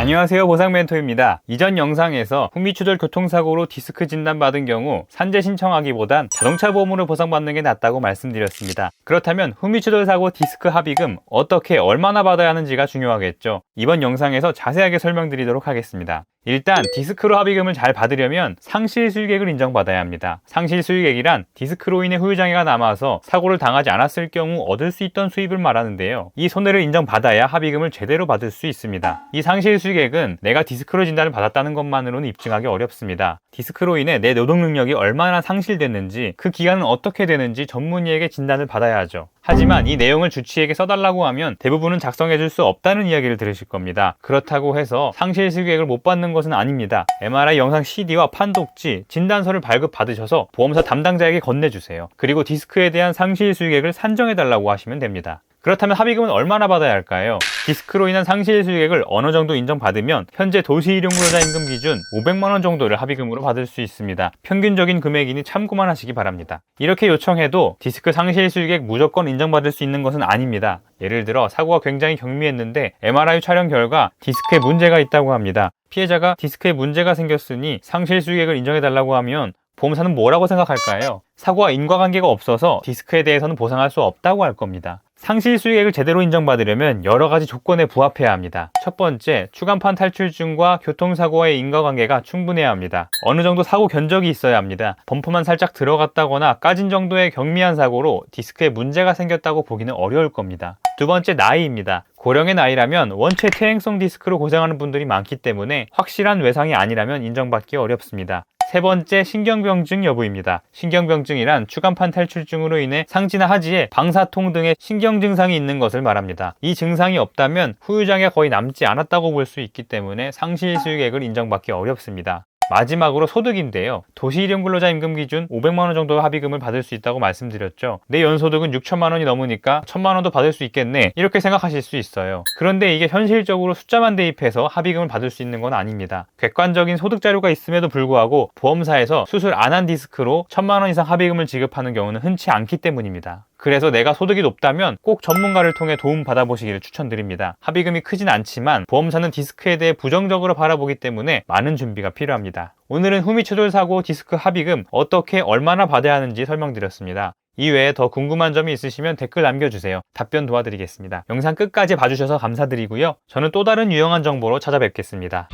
안녕하세요, 보상멘토입니다. 이전 영상에서 후미추돌 교통사고로 디스크 진단받은 경우 산재 신청하기보단 자동차 보험으로 보상받는 게 낫다고 말씀드렸습니다. 그렇다면 후미추돌 사고 디스크 합의금 어떻게 얼마나 받아야 하는지가 중요하겠죠. 이번 영상에서 자세하게 설명드리도록 하겠습니다. 일단 디스크로 합의금을 잘 받으려면 상실수익액을 인정받아야 합니다. 상실수익액이란 디스크로 인해 후유장애가 남아서 사고를 당하지 않았을 경우 얻을 수 있던 수입을 말하는데요. 이 손해를 인정받아야 합의금을 제대로 받을 수 있습니다. 이 상실수익액은 내가 디스크로 진단을 받았다는 것만으로는 입증하기 어렵습니다. 디스크로 인해 내 노동 능력이 얼마나 상실됐는지, 그 기간은 어떻게 되는지 전문의에게 진단을 받아야 하죠. 하지만 이 내용을 주치의에게 써달라고 하면 대부분은 작성해줄 수 없다는 이야기를 들으실 겁니다. 그렇다고 해서 상실수익액을 못 받는 것은 아닙니다. MRI 영상 CD와 판독지, 진단서를 발급받으셔서 보험사 담당자에게 건네주세요. 그리고 디스크에 대한 상실수익액을 산정해달라고 하시면 됩니다. 그렇다면 합의금은 얼마나 받아야 할까요? 디스크로 인한 상실수익액을 어느 정도 인정받으면 현재 도시일용근로자임금 기준 500만원 정도를 합의금으로 받을 수 있습니다. 평균적인 금액이니 참고만 하시기 바랍니다. 이렇게 요청해도 디스크 상실수익액 무조건 인정받을 수 있는 것은 아닙니다. 예를 들어 사고가 굉장히 경미했는데 MRI 촬영 결과 디스크에 문제가 있다고 합니다. 피해자가 디스크에 문제가 생겼으니 상실수익액을 인정해달라고 하면 보험사는 뭐라고 생각할까요? 사고와 인과관계가 없어서 디스크에 대해서는 보상할 수 없다고 할 겁니다. 상실수익액을 제대로 인정받으려면 여러 가지 조건에 부합해야 합니다. 첫 번째, 추간판 탈출증과 교통사고와의 인과관계가 충분해야 합니다. 어느 정도 사고 견적이 있어야 합니다. 범퍼만 살짝 들어갔다거나 까진 정도의 경미한 사고로 디스크에 문제가 생겼다고 보기는 어려울 겁니다. 두 번째, 나이입니다. 고령의 나이라면 원체 퇴행성 디스크로 고생하는 분들이 많기 때문에 확실한 외상이 아니라면 인정받기 어렵습니다. 세 번째, 신경병증 여부입니다. 신경병증이란 추간판 탈출증으로 인해 상지나 하지에 방사통 등의 신경 증상이 있는 것을 말합니다. 이 증상이 없다면 후유장애가 거의 남지 않았다고 볼 수 있기 때문에 상실수익액을 인정받기 어렵습니다. 마지막으로 소득인데요. 도시일용근로자 임금 기준 500만원 정도 합의금을 받을 수 있다고 말씀드렸죠. 내 연소득은 6천만원이 넘으니까 1000만원도 받을 수 있겠네, 이렇게 생각하실 수 있어요. 그런데 이게 현실적으로 숫자만 대입해서 합의금을 받을 수 있는 건 아닙니다. 객관적인 소득 자료가 있음에도 불구하고 보험사에서 수술 안 한 디스크로 1000만원 이상 합의금을 지급하는 경우는 흔치 않기 때문입니다. 그래서 내가 소득이 높다면 꼭 전문가를 통해 도움 받아보시기를 추천드립니다. 합의금이 크진 않지만 보험사는 디스크에 대해 부정적으로 바라보기 때문에 많은 준비가 필요합니다. 오늘은 후미추돌 사고 디스크 합의금 어떻게 얼마나 받아야 하는지 설명드렸습니다. 이외에 더 궁금한 점이 있으시면 댓글 남겨주세요. 답변 도와드리겠습니다. 영상 끝까지 봐주셔서 감사드리고요. 저는 또 다른 유용한 정보로 찾아뵙겠습니다.